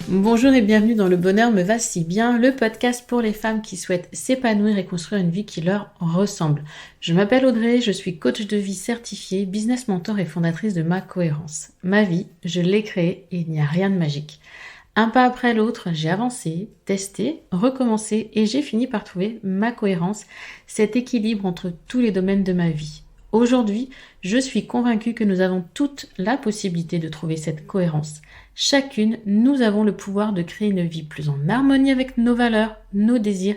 Bonjour et bienvenue dans Le Bonheur me va si bien, le podcast pour les femmes qui souhaitent s'épanouir et construire une vie qui leur ressemble. Je m'appelle Audrey, je suis coach de vie certifiée, business mentor et fondatrice de Ma Cohérence. Ma vie, je l'ai créée et il n'y a rien de magique. Un pas après l'autre, j'ai avancé, testé, recommencé et j'ai fini par trouver ma cohérence, cet équilibre entre tous les domaines de ma vie. Aujourd'hui, je suis convaincue que nous avons toute la possibilité de trouver cette cohérence. Chacune, nous avons le pouvoir de créer une vie plus en harmonie avec nos valeurs, nos désirs,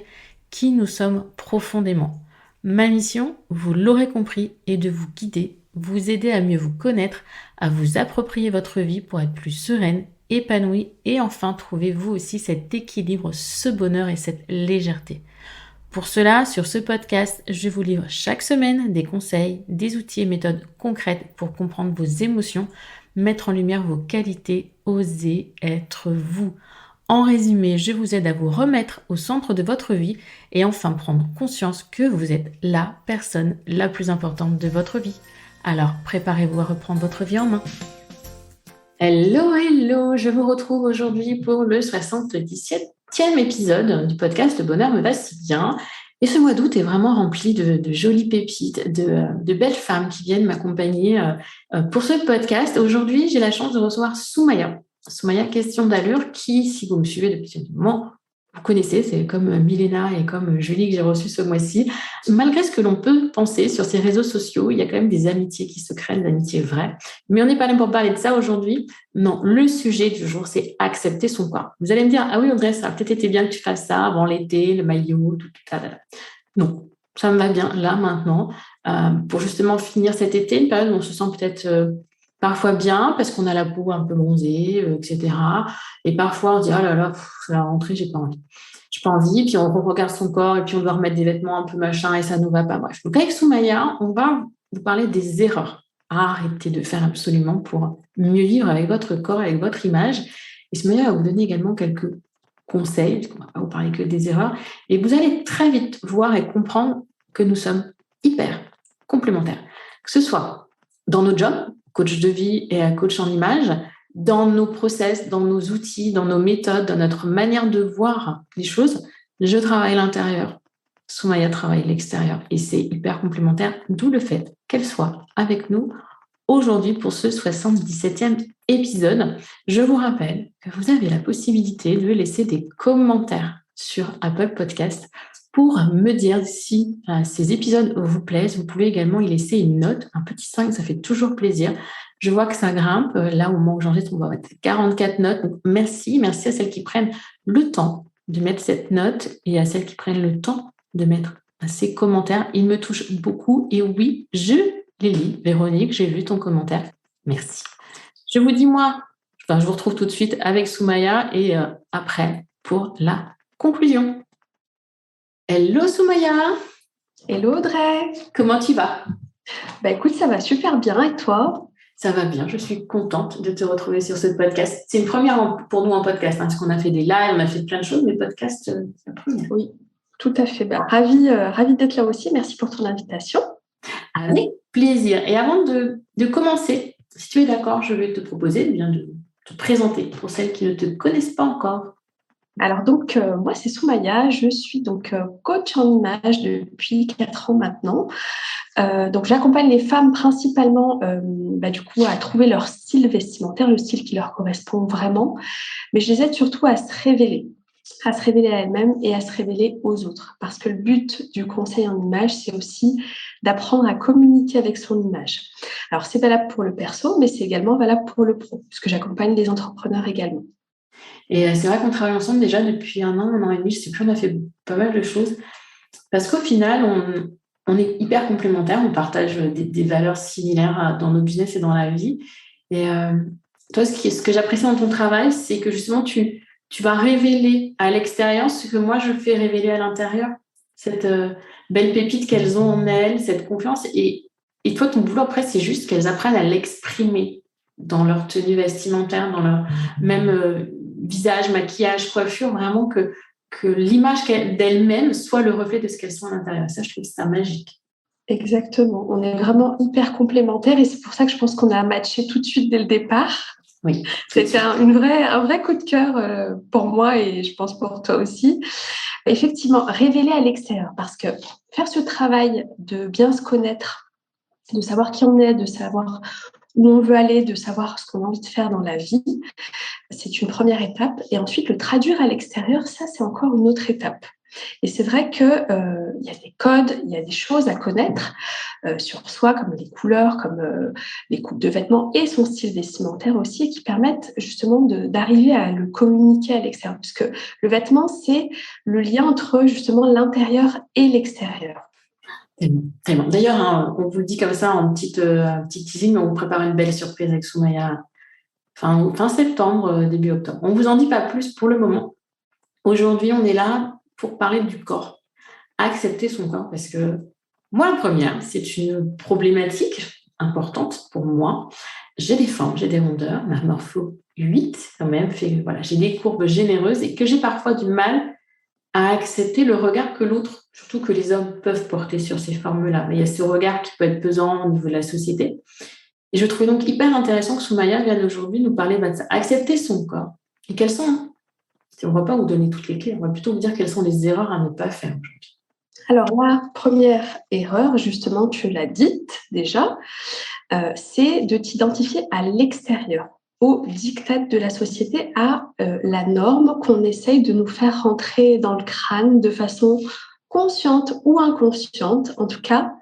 qui nous sommes profondément. Ma mission, vous l'aurez compris, est de vous guider, vous aider à mieux vous connaître, à vous approprier votre vie pour être plus sereine, épanouie et enfin trouver vous aussi cet équilibre, ce bonheur et cette légèreté. Pour cela, sur ce podcast, je vous livre chaque semaine des conseils, des outils et méthodes concrètes pour comprendre vos émotions, mettre en lumière vos qualités, oser être vous. En résumé, je vous aide à vous remettre au centre de votre vie et enfin prendre conscience que vous êtes la personne la plus importante de votre vie. Alors, préparez-vous à reprendre votre vie en main. Hello, je vous retrouve aujourd'hui pour le 77e épisode du podcast Le Bonheur me va si bien. Et ce mois d'août est vraiment rempli de jolies pépites, de belles femmes qui viennent m'accompagner pour ce podcast. Aujourd'hui, j'ai la chance de recevoir Soumaya. Soumaya Question d'allure qui, si vous me suivez depuis un moment, vous connaissez, c'est comme Milena et comme Julie que j'ai reçue ce mois-ci. Malgré ce que l'on peut penser sur ces réseaux sociaux, il y a quand même des amitiés qui se créent, des amitiés vraies. Mais on n'est pas là pour parler de ça aujourd'hui. Non, le sujet du jour, c'est accepter son corps. Vous allez me dire, ah oui Audrey, ça a peut-être été bien que tu fasses ça avant l'été, le maillot, tout ça. Non, ça me va bien là, maintenant, pour justement finir cet été, une période où on se sent peut-être parfois bien parce qu'on a la peau un peu bronzée, etc. Et parfois, on se dit, oh là là, la rentrée, j'ai pas envie. J'ai pas envie, puis on regarde son corps et puis on doit remettre des vêtements un peu machin et ça nous va pas. Bref. Donc avec Soumaya, on va vous parler des erreurs à arrêter de faire absolument pour mieux vivre avec votre corps, avec votre image. Et Soumaya va vous donner également quelques conseils, parce qu'on va pas vous parler que des erreurs. Et vous allez très vite voir et comprendre que nous sommes hyper complémentaires. Que ce soit dans nos jobs, coach de vie et coach en image, dans nos process, dans nos outils, dans nos méthodes, dans notre manière de voir les choses. Je travaille l'intérieur, Soumaya travaille l'extérieur et c'est hyper complémentaire, d'où le fait qu'elle soit avec nous aujourd'hui pour ce 77e épisode. Je vous rappelle que vous avez la possibilité de laisser des commentaires sur Apple Podcast pour me dire si ces épisodes vous plaisent. Vous pouvez également y laisser une note, un petit 5, ça fait toujours plaisir. Je vois que ça grimpe. Là, au moment où j'enregistre, on va mettre 44 notes. Donc, merci à celles qui prennent le temps de mettre cette note et à celles qui prennent le temps de mettre ces commentaires. Ils me touchent beaucoup et oui, je les lis. Véronique, j'ai vu ton commentaire. Merci. Je vous dis, je vous retrouve tout de suite avec Soumaya et après pour la conclusion. Hello Soumaya. Hello Audrey. Comment tu vas? Écoute, ça va super bien et toi? Ça va bien, je suis contente de te retrouver sur ce podcast. C'est une première pour nous en podcast, parce qu'on a fait des lives, on a fait plein de choses, mais podcast, c'est la première. Oui, tout à fait. Ravie d'être là aussi. Merci pour ton invitation. Avec plaisir. Et avant de commencer, si tu es d'accord, je vais te proposer de te présenter pour celles qui ne te connaissent pas encore. Alors donc, moi, c'est Soumaya. Je suis donc coach en image depuis 4 ans maintenant. Donc, j'accompagne les femmes principalement du coup, à trouver leur style vestimentaire, le style qui leur correspond vraiment. Mais je les aide surtout à se révéler à elles-mêmes et à se révéler aux autres. Parce que le but du conseil en image, c'est aussi d'apprendre à communiquer avec son image. Alors, c'est valable pour le perso, mais c'est également valable pour le pro, puisque j'accompagne des entrepreneurs également. Et c'est vrai qu'on travaille ensemble déjà depuis un an et demi, je ne sais plus, on a fait pas mal de choses. Parce qu'au final, on est hyper complémentaires, on partage des valeurs similaires dans nos business et dans la vie. Et toi, ce que j'apprécie dans ton travail, c'est que justement, tu vas révéler à l'extérieur ce que moi, je fais révéler à l'intérieur. Cette belle pépite qu'elles ont en elles, cette confiance. Et toi, ton boulot, après, c'est juste qu'elles apprennent à l'exprimer dans leur tenue vestimentaire, dans leur même visage, maquillage, coiffure, vraiment que l'image d'elles-mêmes soit le reflet de ce qu'elles sont à l'intérieur. Ça, je trouve ça magique. Exactement. On est vraiment hyper complémentaires et c'est pour ça que je pense qu'on a matché tout de suite dès le départ. Oui. C'était un vrai coup de cœur pour moi et je pense pour toi aussi. Effectivement, révéler à l'extérieur, parce que faire ce travail de bien se connaître, de savoir qui on est, de savoir où on veut aller, de savoir ce qu'on a envie de faire dans la vie, c'est une première étape. Et ensuite, le traduire à l'extérieur, ça, c'est encore une autre étape. Et c'est vrai qu'il y a des codes, il y a des choses à connaître sur soi, comme les couleurs, comme les coupes de vêtements et son style vestimentaire aussi, et qui permettent justement d'arriver à le communiquer à l'extérieur. Parce que le vêtement, c'est le lien entre justement l'intérieur et l'extérieur. Tellement, tellement. D'ailleurs, hein, on vous le dit comme ça en petit teasing, mais on vous prépare une belle surprise avec Soumaya fin septembre, début octobre. On ne vous en dit pas plus pour le moment. Aujourd'hui, on est là pour parler du corps. Accepter son corps, parce que moi, la première, c'est une problématique importante pour moi. J'ai des formes, j'ai des rondeurs, ma morpho 8 quand même, voilà, j'ai des courbes généreuses et que j'ai parfois du mal à accepter le regard que l'autre, surtout que les hommes peuvent porter sur ces formes-là. Mais il y a ce regard qui peut être pesant au niveau de la société. Et je trouvais donc hyper intéressant que Soumaya vienne aujourd'hui nous parler de ça. Accepter son corps. Et quelles sont, on ne va pas vous donner toutes les clés, on va plutôt vous dire quelles sont les erreurs à ne pas faire aujourd'hui. Alors, la première erreur, justement, tu l'as dite déjà, c'est de t'identifier à l'extérieur, au diktat de la société, à la norme qu'on essaye de nous faire rentrer dans le crâne de façon consciente ou inconsciente, en tout cas,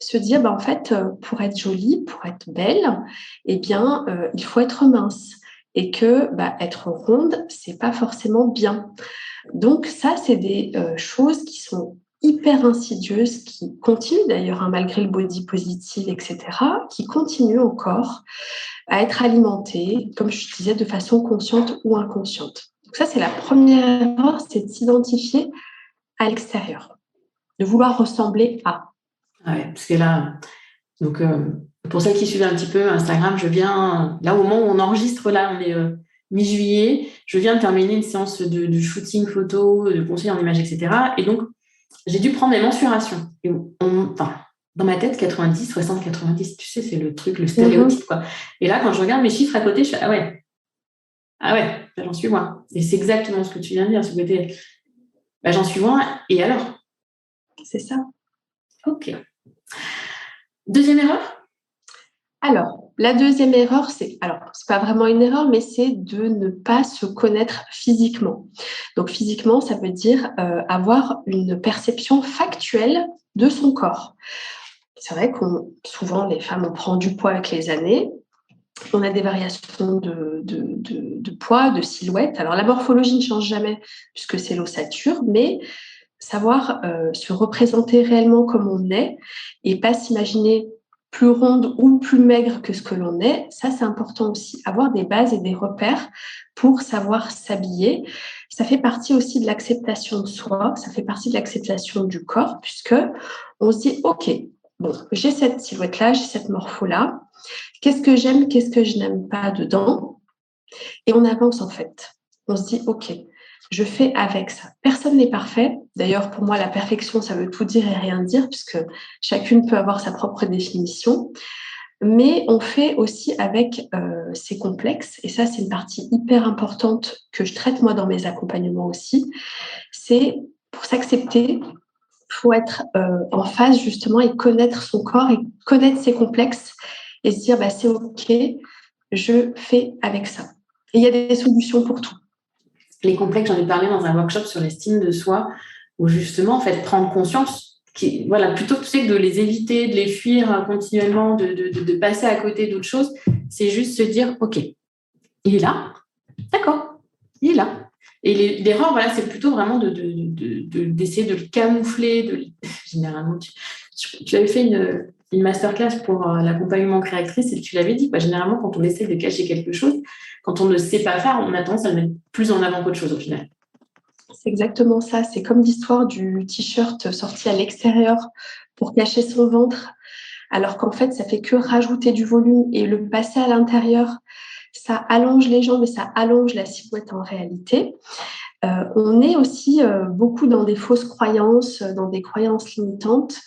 se dire, en fait, pour être jolie, pour être belle, eh bien, il faut être mince. Et que être ronde, c'est pas forcément bien. Donc ça, c'est des choses qui sont hyper insidieuses, qui continuent d'ailleurs, malgré le body positive, etc., qui continuent encore à être alimentées, comme je disais, de façon consciente ou inconsciente. Donc ça, c'est la première erreur, c'est de s'identifier à l'extérieur, de vouloir ressembler à. Ouais, parce que là, donc, pour celles qui suivent un petit peu Instagram, je viens, là au moment où on enregistre, là, on est mi-juillet, je viens de terminer une séance de shooting photo, de conseil en images, etc. Et donc, j'ai dû prendre les mensurations. Et dans ma tête, 90, 60, 90, tu sais, c'est le truc, le stéréotype, quoi. Et là, quand je regarde mes chiffres à côté, je fais, ah ouais, j'en suis loin. Et c'est exactement ce que tu viens de dire, ce côté, j'en suis loin, et alors? C'est ça. Ok. Deuxième erreur? Alors, la deuxième erreur, c'est pas vraiment une erreur, mais c'est de ne pas se connaître physiquement. Donc, physiquement, ça veut dire avoir une perception factuelle de son corps. C'est vrai souvent, les femmes, on prend du poids avec les années. On a des variations de poids, de silhouette. Alors, la morphologie ne change jamais puisque c'est l'ossature, mais savoir se représenter réellement comme on est et pas s'imaginer plus ronde ou plus maigre que ce que l'on est, ça c'est important aussi. Avoir des bases et des repères pour savoir s'habiller. Ça fait partie aussi de l'acceptation de soi, ça fait partie de l'acceptation du corps, puisque on se dit, ok, bon, j'ai cette silhouette-là, j'ai cette morpho-là. Qu'est-ce que j'aime, qu'est-ce que je n'aime pas dedans? Et on avance en fait. On se dit, ok, je fais avec ça. Personne n'est parfait. D'ailleurs, pour moi, la perfection, ça veut tout dire et rien dire, puisque chacune peut avoir sa propre définition. Mais on fait aussi avec ses complexes. Et ça, c'est une partie hyper importante que je traite moi dans mes accompagnements aussi. C'est pour s'accepter, il faut être en phase justement et connaître son corps et connaître ses complexes et se dire, c'est ok, je fais avec ça. Et il y a des solutions pour tout. Les complexes, j'en ai parlé dans un workshop sur l'estime de soi, où justement, en fait, prendre conscience, plutôt que de les éviter, de les fuir continuellement, de passer à côté d'autres choses, c'est juste se dire, ok, il est là, d'accord, il est là. Et l'erreur, c'est plutôt vraiment d'essayer de le camoufler. Généralement, tu avais fait une masterclass pour l'accompagnement créatrice et tu l'avais dit, généralement, quand on essaie de cacher quelque chose, quand on ne sait pas faire, on a tendance à le mettre plus en avant qu'autre chose au final. C'est exactement ça. C'est comme l'histoire du t-shirt sorti à l'extérieur pour cacher son ventre, alors qu'en fait, ça fait que rajouter du volume et le passer à l'intérieur. Ça allonge les jambes et ça allonge la silhouette en réalité. On est aussi beaucoup dans des fausses croyances, dans des croyances limitantes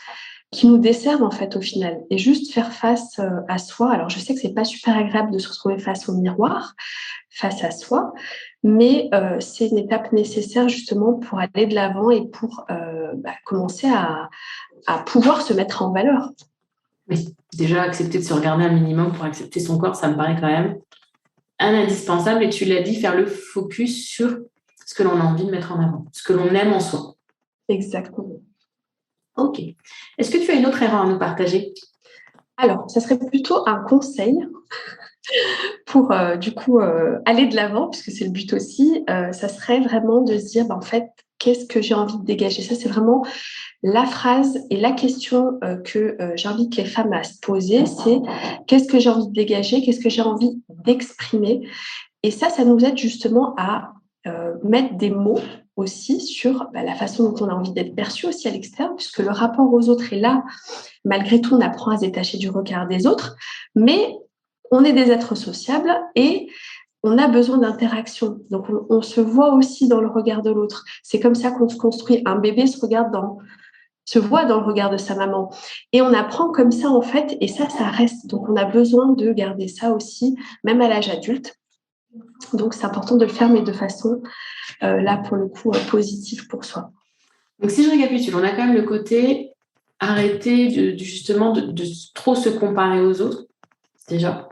qui nous desservent en fait au final. Et juste faire face à soi. Alors je sais que c'est pas super agréable de se retrouver face au miroir, face à soi, mais c'est une étape nécessaire justement pour aller de l'avant et pour commencer à pouvoir se mettre en valeur. Oui, déjà accepter de se regarder un minimum pour accepter son corps, ça me paraît quand même un indispensable. Et tu l'as dit, faire le focus sur ce que l'on a envie de mettre en avant, ce que l'on aime en soi. Exactement. Ok. Est-ce que tu as une autre erreur à nous partager? Alors, ça serait plutôt un conseil pour aller de l'avant, puisque c'est le but aussi. Ça serait vraiment de se dire, en fait, qu'est-ce que j'ai envie de dégager? Ça, c'est vraiment la phrase et la question que j'invite les femmes à se poser, c'est qu'est-ce que j'ai envie de dégager? Qu'est-ce que j'ai envie d'exprimer? Et ça nous aide justement à mettre des mots aussi sur la façon dont on a envie d'être perçu aussi à l'extérieur, puisque le rapport aux autres est là. Malgré tout, on apprend à se détacher du regard des autres, mais on est des êtres sociables et on a besoin d'interaction. Donc, on se voit aussi dans le regard de l'autre. C'est comme ça qu'on se construit. Un bébé se voit dans le regard de sa maman. Et on apprend comme ça, en fait, et ça reste. Donc, on a besoin de garder ça aussi, même à l'âge adulte. Donc, c'est important de le faire, mais de façon, là, pour le coup, positive pour soi. Donc, si je récapitule, on a quand même le côté arrêter justement de trop se comparer aux autres, déjà.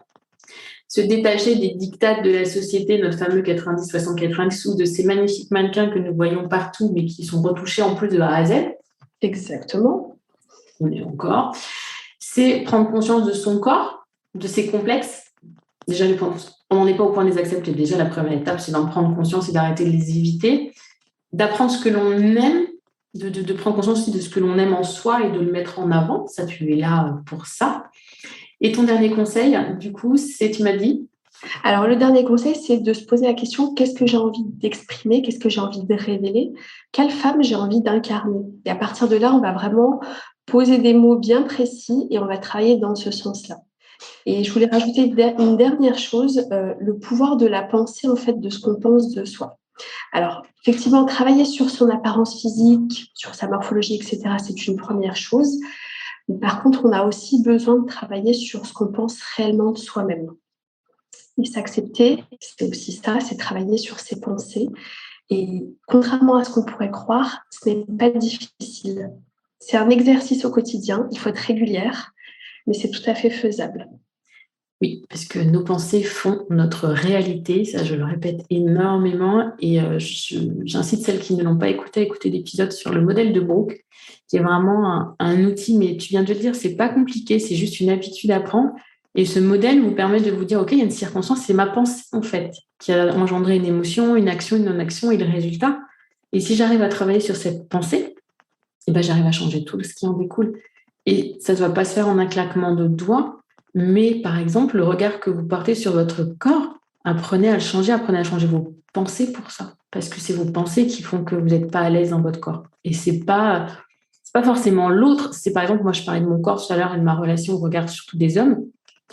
Se détacher des dictats de la société, notre fameux 90-60-90, ou de ces magnifiques mannequins que nous voyons partout, mais qui sont retouchés en plus de A à Z. Exactement. On est encore. C'est prendre conscience de son corps, de ses complexes. Déjà, on n'en est pas au point de les accepter. Déjà, la première étape, c'est d'en prendre conscience et d'arrêter de les éviter. D'apprendre ce que l'on aime, de prendre conscience aussi de ce que l'on aime en soi et de le mettre en avant. Ça, tu es là pour ça. Et ton dernier conseil, du coup, c'est, tu m'as dit? Alors, le dernier conseil, c'est de se poser la question, qu'est-ce que j'ai envie d'exprimer? Qu'est-ce que j'ai envie de révéler? Quelle femme j'ai envie d'incarner? Et à partir de là, on va vraiment poser des mots bien précis et on va travailler dans ce sens-là. Et je voulais rajouter une dernière chose, le pouvoir de la pensée, en fait, de ce qu'on pense de soi. Alors, effectivement, travailler sur son apparence physique, sur sa morphologie, etc., c'est une première chose. Mais par contre, on a aussi besoin de travailler sur ce qu'on pense réellement de soi-même. Et s'accepter, c'est aussi ça, c'est travailler sur ses pensées. Et contrairement à ce qu'on pourrait croire, ce n'est pas difficile. C'est un exercice au quotidien, il faut être régulière, mais c'est tout à fait faisable. Oui, parce que nos pensées font notre réalité, ça je le répète énormément, et j'incite celles qui ne l'ont pas écouté à écouter l'épisode sur le modèle de Brooke, qui est vraiment un outil, mais tu viens de le dire, c'est pas compliqué, c'est juste une habitude à prendre, et ce modèle vous permet de vous dire, ok, il y a une circonstance, c'est ma pensée en fait, qui a engendré une émotion, une action, une non-action, et le résultat. Et si j'arrive à travailler sur cette pensée, eh ben, j'arrive à changer tout ce qui en découle. Et ça ne doit pas se faire en un claquement de doigts, mais par exemple, le regard que vous portez sur votre corps, apprenez à le changer, apprenez à changer vos pensées pour ça. Parce que c'est vos pensées qui font que vous n'êtes pas à l'aise dans votre corps. Et c'est pas forcément l'autre. C'est par exemple, moi je parlais de mon corps tout à l'heure et de ma relation au regard surtout des hommes.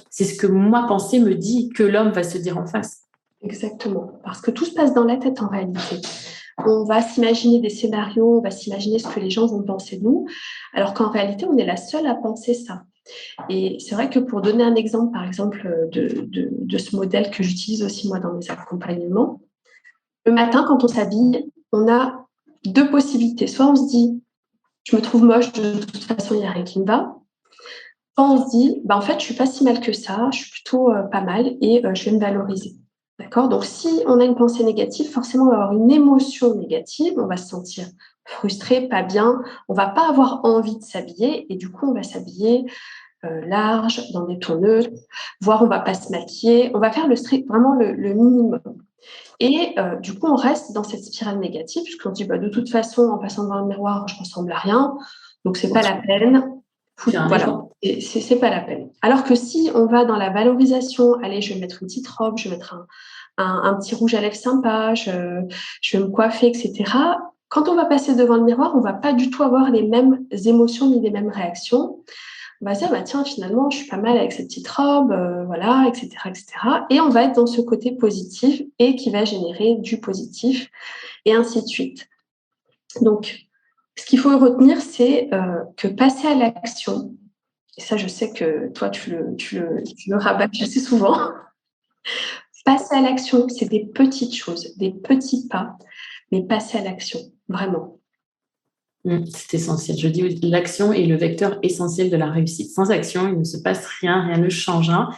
C'est ce que ma pensée me dit que l'homme va se dire en face. Exactement, parce que tout se passe dans la tête en réalité. On va s'imaginer des scénarios, on va s'imaginer ce que les gens vont penser de nous, alors qu'en réalité, on est la seule à penser ça. Et c'est vrai que pour donner un exemple, par exemple, de ce modèle que j'utilise aussi moi dans mes accompagnements, le matin, quand on s'habille, on a deux possibilités. Soit on se dit, je me trouve moche, de toute façon, il n'y a rien qui me va. Soit on se dit, en fait, je ne suis pas si mal que ça, je suis plutôt pas mal et je vais me valoriser. D'accord? Donc, si on a une pensée négative, forcément, on va avoir une émotion négative, on va se sentir frustré, pas bien, on ne va pas avoir envie de s'habiller et du coup, on va s'habiller large, dans des tons neutres, voire on ne va pas se maquiller, on va faire vraiment le minimum. Et du coup, on reste dans cette spirale négative, puisqu'on dit de toute façon, en passant devant le miroir, je ne ressemble à rien, donc c'est pas la peine. Voilà, c'est pas la peine. Alors que si on va dans la valorisation, allez, je vais mettre une petite robe, je vais mettre un petit rouge à lèvres sympa, je vais me coiffer, etc. Quand on va passer devant le miroir, on ne va pas du tout avoir les mêmes émotions ni les mêmes réactions. On va se dire, tiens, finalement, je suis pas mal avec cette petite robe, voilà, etc., etc. Et on va être dans ce côté positif et qui va générer du positif et ainsi de suite. Donc, Ce qu'il faut retenir, c'est que passer à l'action, et ça, je sais que toi, tu le rabâches assez souvent, passer à l'action, c'est des petites choses, des petits pas, mais passer à l'action, vraiment. C'est essentiel. Je dis l'action est le vecteur essentiel de la réussite. Sans action, il ne se passe rien, rien ne changera.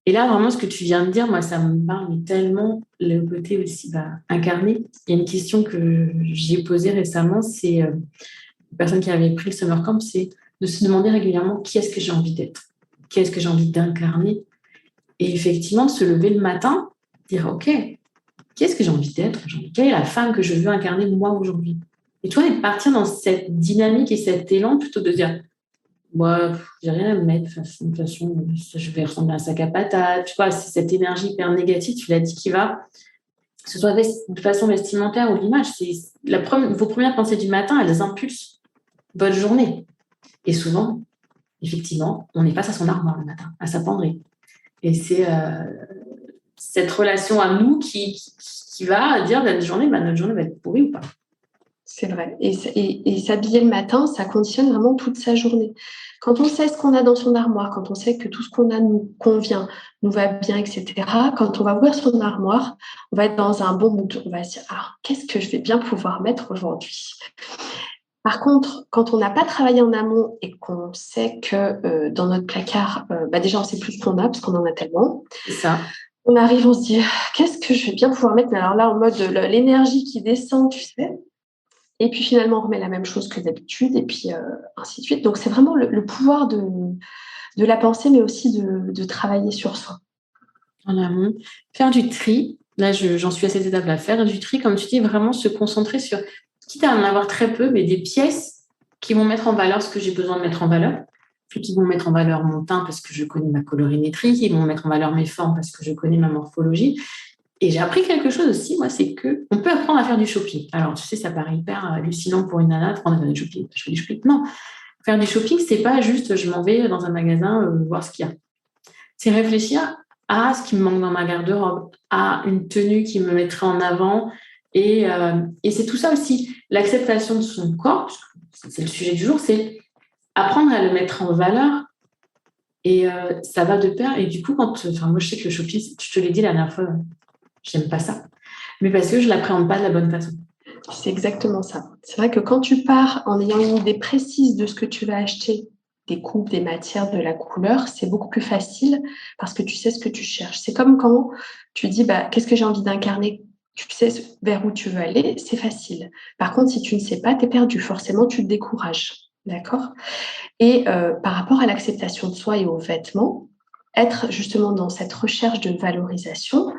Et là, vraiment, ce que tu viens de dire, moi, ça me parle tellement le côté aussi incarné. Il y a une question que j'ai posée récemment, c'est une personne qui avait pris le summer camp, c'est de se demander régulièrement qui est-ce que j'ai envie d'être, qui est-ce que j'ai envie d'incarner. Et effectivement, se lever le matin, dire, OK, qui est-ce que j'ai envie d'être aujourd'hui? Quelle est la femme que je veux incarner moi aujourd'hui? Et toi, de partir dans cette dynamique et cet élan plutôt de dire, moi, j'ai rien à me mettre. De toute façon, je vais ressembler à un sac à patates. Tu vois, c'est cette énergie hyper négative, tu l'as dit, qui va, que ce soit de façon vestimentaire ou l'image. C'est vos premières pensées du matin, elles impulsent votre journée. Et souvent, effectivement, on est face à son armoire le matin, à sa penderie. Et c'est cette relation à nous qui va dire notre journée va être pourrie ou pas. C'est vrai. Et s'habiller le matin, ça conditionne vraiment toute sa journée. Quand on sait ce qu'on a dans son armoire, quand on sait que tout ce qu'on a nous convient, nous va bien, etc., quand on va ouvrir son armoire, on va être dans un bon mood. On va se dire, ah, qu'est-ce que je vais bien pouvoir mettre aujourd'hui? Par contre, quand on n'a pas travaillé en amont et qu'on sait que dans notre placard, déjà, on sait plus ce qu'on a parce qu'on en a tellement. C'est ça. On arrive, on se dit, qu'est-ce que je vais bien pouvoir mettre? Mais alors là, en mode l'énergie qui descend, tu sais. Et puis finalement, on remet la même chose que d'habitude, et puis ainsi de suite. Donc, c'est vraiment le pouvoir de la pensée, mais aussi de travailler sur soi. En amont, faire du tri. Là, j'en suis à cette étape-là. Faire du tri, comme tu dis, vraiment se concentrer sur, quitte à en avoir très peu, mais des pièces qui vont mettre en valeur ce que j'ai besoin de mettre en valeur. Puis qui vont mettre en valeur mon teint parce que je connais ma colorimétrie, qui vont mettre en valeur mes formes parce que je connais ma morphologie. Et j'ai appris quelque chose aussi, moi, c'est qu'on peut apprendre à faire du shopping. Alors, tu sais, ça paraît hyper hallucinant pour une nana de prendre à faire du shopping. Je fais du shopping. Non, faire du shopping, c'est pas juste je m'en vais dans un magasin voir ce qu'il y a. C'est réfléchir à ce qui me manque dans ma garde-robe, à une tenue qui me mettrait en avant. Et c'est tout ça aussi, l'acceptation de son corps, c'est le sujet du jour, c'est apprendre à le mettre en valeur. Et ça va de pair. Et du coup, moi, je sais que le shopping, je te l'ai dit la dernière fois, j'aime pas ça. Mais parce que je l'appréhende pas de la bonne façon. C'est exactement ça. C'est vrai que quand tu pars en ayant une idée précise de ce que tu vas acheter, des coupes, des matières, de la couleur, c'est beaucoup plus facile parce que tu sais ce que tu cherches. C'est comme quand tu dis, qu'est-ce que j'ai envie d'incarner? Tu sais vers où tu veux aller, c'est facile. Par contre, si tu ne sais pas, tu es perdu. Forcément, tu te décourages. D'accord? Et par rapport à l'acceptation de soi et aux vêtements, être justement dans cette recherche de valorisation,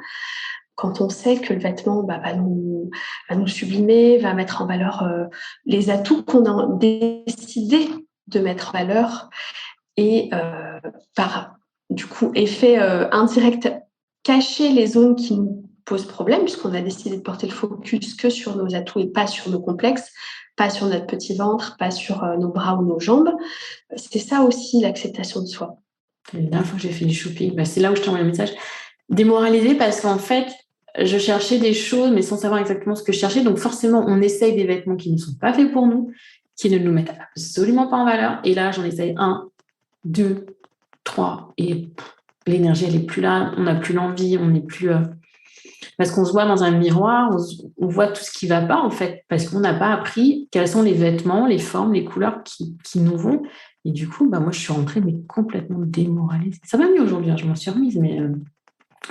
quand on sait que le vêtement va nous sublimer, va mettre en valeur les atouts qu'on a décidé de mettre en valeur et par du coup effet indirect, cacher les zones qui nous posent problème puisqu'on a décidé de porter le focus que sur nos atouts et pas sur nos complexes, pas sur notre petit ventre, pas sur nos bras ou nos jambes. C'est ça aussi l'acceptation de soi. La dernière fois que j'ai fait du shopping, c'est là où je t'envoie le message. Démoralisée parce qu'en fait, je cherchais des choses, mais sans savoir exactement ce que je cherchais. Donc forcément, on essaye des vêtements qui ne sont pas faits pour nous, qui ne nous mettent absolument pas en valeur. Et là, j'en essaye 1, 2, 3. Et l'énergie, elle n'est plus là. On n'a plus l'envie. On n'est plus... Parce qu'on se voit dans un miroir, on voit tout ce qui ne va pas, en fait. Parce qu'on n'a pas appris quels sont les vêtements, les formes, les couleurs qui nous vont. Et du coup, moi, je suis rentrée mais complètement démoralisée. Ça va mieux aujourd'hui, je m'en suis remise, mais...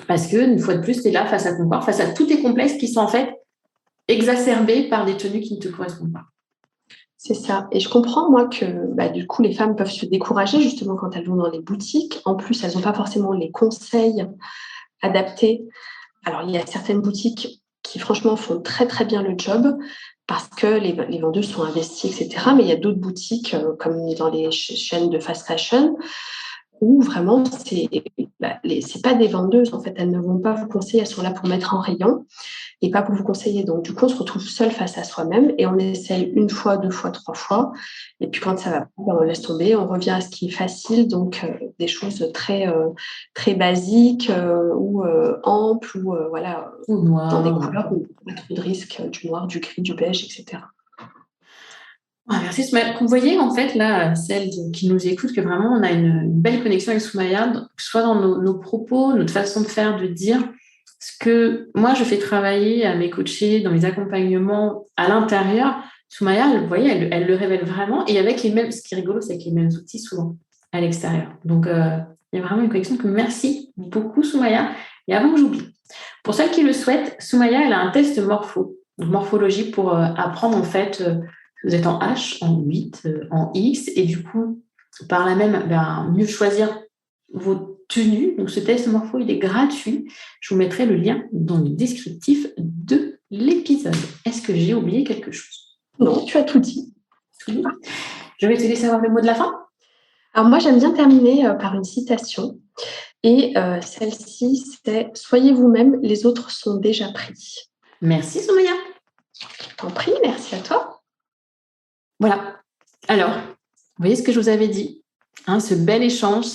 Parce que, une fois de plus, tu es là face à ton corps, face à tous tes complexes qui sont en fait exacerbés par des tenues qui ne te correspondent pas. C'est ça. Et je comprends, moi, que du coup, les femmes peuvent se décourager justement quand elles vont dans les boutiques. En plus, elles n'ont pas forcément les conseils adaptés. Alors, il y a certaines boutiques qui, franchement, font très, très bien le job parce que les vendeuses sont investies, etc. Mais il y a d'autres boutiques, comme dans les chaînes de fast fashion, où vraiment, c'est pas des vendeuses. En fait, elles ne vont pas vous conseiller, elles sont là pour mettre en rayon et pas pour vous conseiller. Donc, du coup, on se retrouve seul face à soi-même et on essaye 1 fois, 2 fois, 3 fois. Et puis, quand ça va pas, on laisse tomber, on revient à ce qui est facile, donc des choses très, très basiques ou amples ou Ou noir. dans des couleurs où on n'a pas trop de risques, du noir, du gris, du beige, etc. Merci Soumaya. Vous voyez, en fait, là, celles qui nous écoutent, que vraiment, on a une belle connexion avec Soumaya, que ce soit dans nos propos, notre façon de faire, de dire. Ce que moi, je fais travailler à mes coachés dans les accompagnements à l'intérieur, Soumaya, vous voyez, elle le révèle vraiment. Et avec les mêmes, ce qui est rigolo, c'est avec les mêmes outils souvent à l'extérieur. Donc, il y a vraiment une connexion que merci beaucoup, Soumaya. Et avant que j'oublie, pour celles qui le souhaitent, Soumaya, elle a un test morphologie pour apprendre en fait. Vous êtes en H, en 8, en X, et du coup, par là même, mieux choisir vos tenues. Donc, ce test morpho, il est gratuit. Je vous mettrai le lien dans le descriptif de l'épisode. Est-ce que j'ai oublié quelque chose? Non, tu as tout dit. Je vais te laisser avoir le mot de la fin. Alors moi, j'aime bien terminer par une citation. Et celle-ci, c'est « Soyez vous-même, les autres sont déjà pris ». Merci Soumaya. Je t'en prie, merci à toi. Voilà. Alors, vous voyez ce que je vous avais dit, ce bel échange,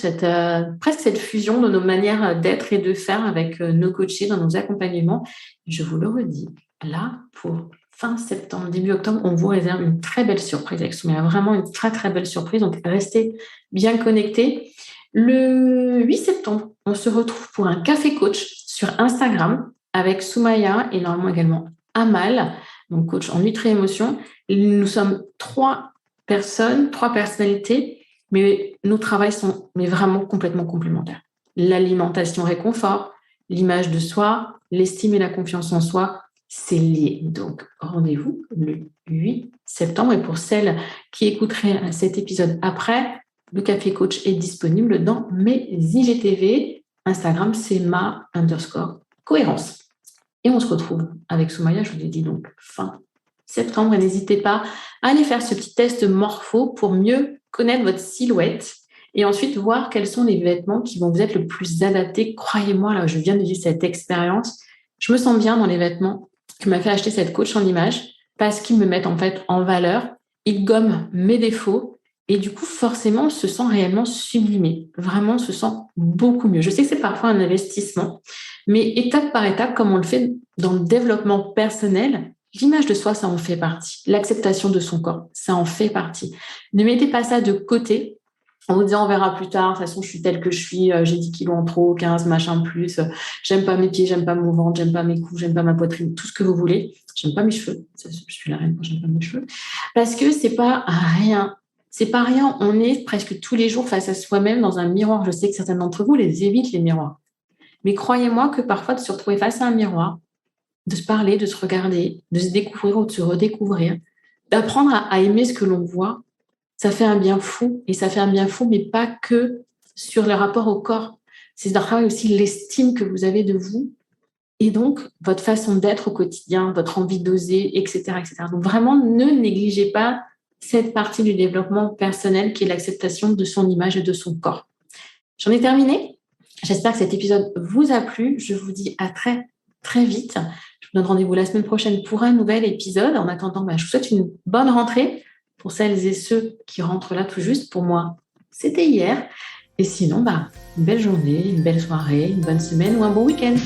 presque cette fusion de nos manières d'être et de faire avec nos coachés dans nos accompagnements. Je vous le redis, là, pour fin septembre, début octobre, on vous réserve une très belle surprise avec Soumaya, vraiment une très, très belle surprise. Donc, restez bien connectés. Le 8 septembre, on se retrouve pour un café coach sur Instagram avec Soumaya et normalement également Amal, donc coach en nutri-émotion. Nous sommes 3 personnalités, mais nos travails sont vraiment complètement complémentaires. L'alimentation réconfort, l'image de soi, l'estime et la confiance en soi, c'est lié. Donc, rendez-vous le 8 septembre. Et pour celles qui écouteraient cet épisode après, le Café Coach est disponible dans mes IGTV. Instagram, c'est ma_cohérence. Et on se retrouve avec Soumaya, je vous l'ai dit, donc fin septembre. Et n'hésitez pas à aller faire ce petit test morpho pour mieux connaître votre silhouette et ensuite voir quels sont les vêtements qui vont vous être le plus adaptés. Croyez-moi, là, je viens de vivre cette expérience. Je me sens bien dans les vêtements que m'a fait acheter cette coach en image parce qu'ils me mettent en fait en valeur. Ils gomment mes défauts et du coup, forcément, on se sent réellement sublimé. Vraiment, on se sent beaucoup mieux. Je sais que c'est parfois un investissement, mais étape par étape, comme on le fait dans le développement personnel, l'image de soi, ça en fait partie. L'acceptation de son corps, ça en fait partie. Ne mettez pas ça de côté en vous disant on verra plus tard, de toute façon je suis telle que je suis, j'ai 10 kilos en trop, 15 machin plus, j'aime pas mes pieds, j'aime pas mon ventre, j'aime pas mes coups, j'aime pas ma poitrine, tout ce que vous voulez, j'aime pas mes cheveux, je suis la reine quand j'aime pas mes cheveux, parce que c'est pas rien. C'est pas rien, on est presque tous les jours face à soi-même dans un miroir. Je sais que certains d'entre vous les évitent, les miroirs. Mais croyez-moi que parfois de se retrouver face à un miroir, de se parler, de se regarder, de se découvrir ou de se redécouvrir, d'apprendre à aimer ce que l'on voit, ça fait un bien fou. Et ça fait un bien fou, mais pas que sur le rapport au corps. C'est de travailler aussi l'estime que vous avez de vous et donc votre façon d'être au quotidien, votre envie d'oser, etc., etc. Donc vraiment, ne négligez pas cette partie du développement personnel qui est l'acceptation de son image et de son corps. J'en ai terminé. J'espère que cet épisode vous a plu. Je vous dis à très, très vite. Je vous donne rendez-vous la semaine prochaine pour un nouvel épisode. En attendant, je vous souhaite une bonne rentrée pour celles et ceux qui rentrent là tout juste. Pour moi, c'était hier. Et sinon, une belle journée, une belle soirée, une bonne semaine ou un bon week-end.